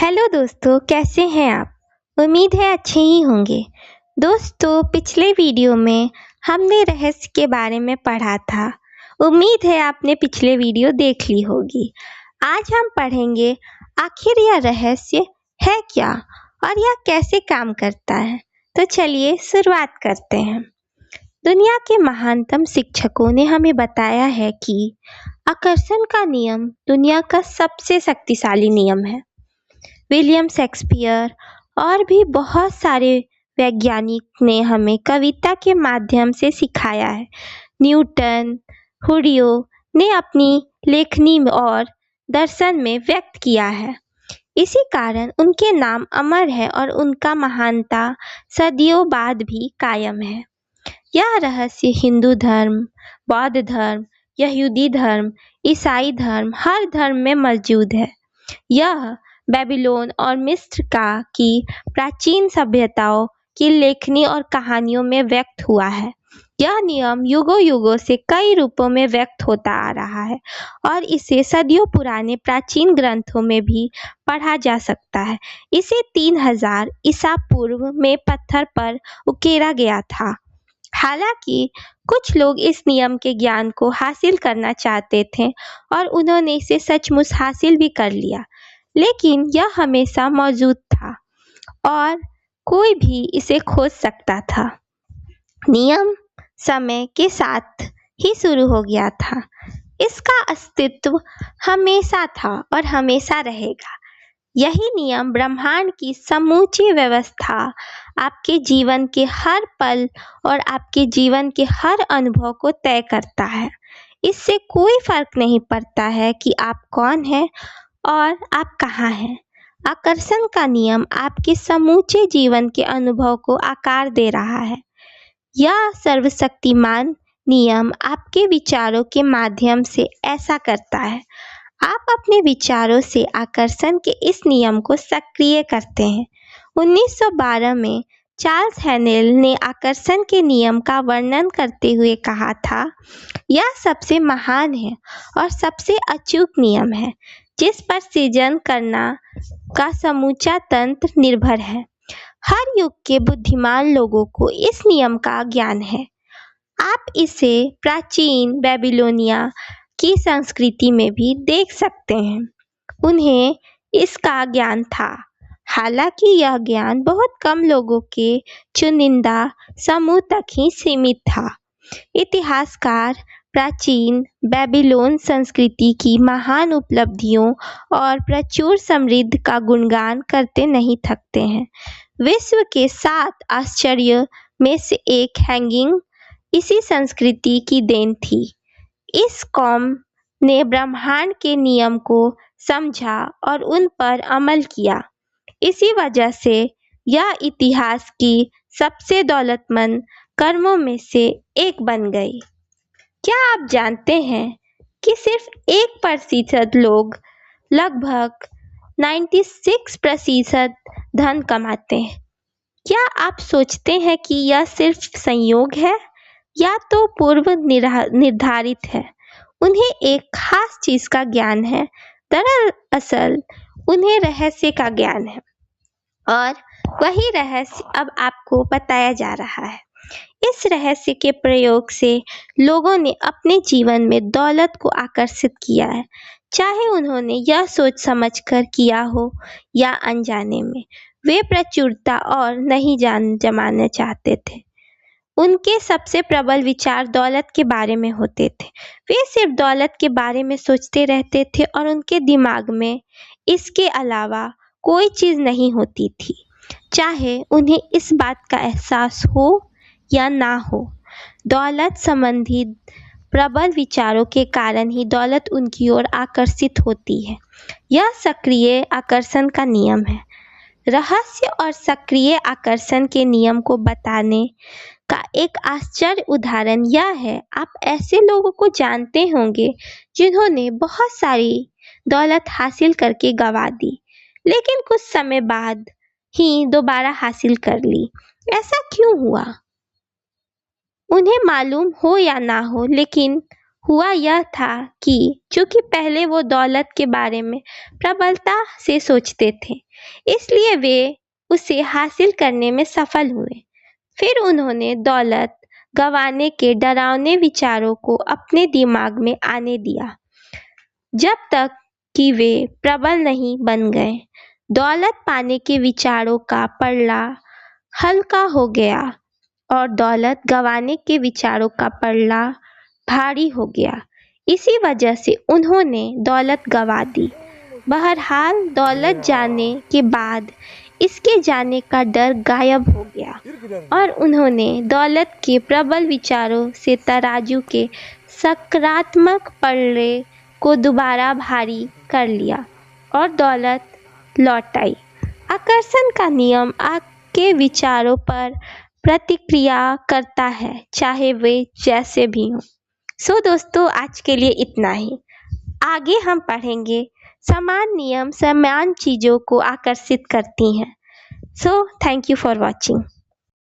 Hello दोस्तों, कैसे हैं आप? उम्मीद है अच्छे ही होंगे। दोस्तों, पिछले वीडियो में हमने रहस्य के बारे में पढ़ा था। उम्मीद है आपने पिछले वीडियो देख ली होगी। आज हम पढ़ेंगे आखिर यह रहस्य है क्या और यह कैसे काम करता है। तो चलिए शुरुआत करते हैं। दुनिया के महानतम शिक्षकों ने हमें बताया है कि आकर्षण का नियम दुनिया का सबसे शक्तिशाली नियम है। विलियम शेक्सपियर और भी बहुत सारे वैज्ञानिक ने हमें कविता के माध्यम से सिखाया है। न्यूटन, हुडियो ने अपनी लेखनी और दर्शन में व्यक्त किया है। इसी कारण उनके नाम अमर है और उनका महानता सदियों बाद भी कायम है। यह रहस्य हिंदू धर्म, बौद्ध धर्म, यहूदी धर्म, ईसाई धर्म, हर धर्म में मौजूद है। यह बेबीलोन और मिस्र की प्राचीन सभ्यताओं की लेखनी और कहानियों में व्यक्त हुआ है। यह नियम युगों युगों से कई रूपों में व्यक्त होता आ रहा है और इसे सदियों पुराने प्राचीन ग्रंथों में भी पढ़ा जा सकता है। इसे 3000 ईसा पूर्व में पत्थर पर उकेरा गया था। हालांकि कुछ लोग इस नियम के ज्ञान को हासिल करना चाहते थे और उन्होंने इसे सचमुच हासिल भी कर लिया, लेकिन यह हमेशा मौजूद था और कोई भी इसे खोज सकता था। नियम समय के साथ ही शुरू हो गया था। इसका अस्तित्व हमेशा था और हमेशा रहेगा। यही नियम ब्रह्मांड की समूची व्यवस्था, आपके जीवन के हर पल और आपके जीवन के हर अनुभव को तय करता है। इससे कोई फर्क नहीं पड़ता है कि आप कौन हैं और आप कहाँ हैं। आकर्षण का नियम आपके समूचे जीवन के अनुभव को आकार दे रहा है। यह सर्वशक्तिमान नियम आपके विचारों के माध्यम से ऐसा करता है। आप अपने विचारों से आकर्षण के इस नियम को सक्रिय करते हैं। 1912 में चार्ल्स हैनेल ने आकर्षण के नियम का वर्णन करते हुए कहा था, यह सबसे महान है और सबसे अचूक नियम है जिस पर सृजन करना का समूचा तंत्र निर्भर है। हर युग के बुद्धिमान लोगों को इस नियम का ज्ञान है। आप इसे प्राचीन बेबीलोनिया की संस्कृति में भी देख सकते हैं। उन्हें इसका ज्ञान था, हालांकि यह ज्ञान बहुत कम लोगों के चुनिंदा समूह तक ही सीमित था। इतिहासकार प्राचीन बेबीलोन संस्कृति की महान उपलब्धियों और प्रचुर समृद्धि का गुणगान करते नहीं थकते हैं। विश्व के 7 आश्चर्य में से एक हैंगिंग इसी संस्कृति की देन थी। इस कौम ने ब्रह्मांड के नियम को समझा और उन पर अमल किया। इसी वजह से यह इतिहास की सबसे दौलतमंद कर्मों में से एक बन गई। क्या आप जानते हैं कि सिर्फ 1% लोग लगभग 96% धन कमाते हैं? क्या आप सोचते हैं कि यह सिर्फ संयोग है या तो पूर्व निर्धारित है? उन्हें एक खास चीज का ज्ञान है। दरअसल उन्हें रहस्य का ज्ञान है और वही रहस्य अब आपको बताया जा रहा है। इस रहस्य के प्रयोग से लोगों ने अपने जीवन में दौलत को आकर्षित किया है, चाहे उन्होंने यह सोच समझकर किया हो या अनजाने में। वे प्रचुरता और नहीं जमाना चाहते थे। उनके सबसे प्रबल विचार दौलत के बारे में होते थे। वे सिर्फ दौलत के बारे में सोचते रहते थे और उनके दिमाग में इसके अलावा कोई चीज नहीं होती थी, चाहे उन्हें इस बात का एहसास हो या ना हो। दौलत संबंधित प्रबल विचारों के कारण ही दौलत उनकी ओर आकर्षित होती है। यह सक्रिय आकर्षण का नियम है। रहस्य और सक्रिय आकर्षण के नियम को बताने का एक आश्चर्य उदाहरण यह है, आप ऐसे लोगों को जानते होंगे जिन्होंने बहुत सारी दौलत हासिल करके गंवा दी, लेकिन कुछ समय बाद ही दोबारा हासिल कर ली। ऐसा क्यों हुआ? उन्हें मालूम हो या ना हो, लेकिन हुआ यह था कि चूंकि पहले वो दौलत के बारे में प्रबलता से सोचते थे, इसलिए वे उसे हासिल करने में सफल हुए। फिर उन्होंने दौलत गंवाने के डरावने विचारों को अपने दिमाग में आने दिया, जब तक कि वे प्रबल नहीं बन गए। दौलत पाने के विचारों का पल्ला हल्का हो गया और दौलत गंवाने के विचारों का पल्ला भारी हो गया। इसी वजह से उन्होंने दौलत गंवा दी। बहरहाल दौलत जाने के बाद इसके जाने का डर गायब हो गया और उन्होंने दौलत के प्रबल विचारों से तराजू के सकारात्मक पल्ले को दोबारा भारी कर लिया और दौलत लौट आई। आकर्षण का नियम आपके विचारों पर प्रतिक्रिया करता है, चाहे वे जैसे भी हों। सो दोस्तों, आज के लिए इतना ही। आगे हम पढ़ेंगे समान नियम समान चीज़ों को आकर्षित करती हैं। So thank you for watching.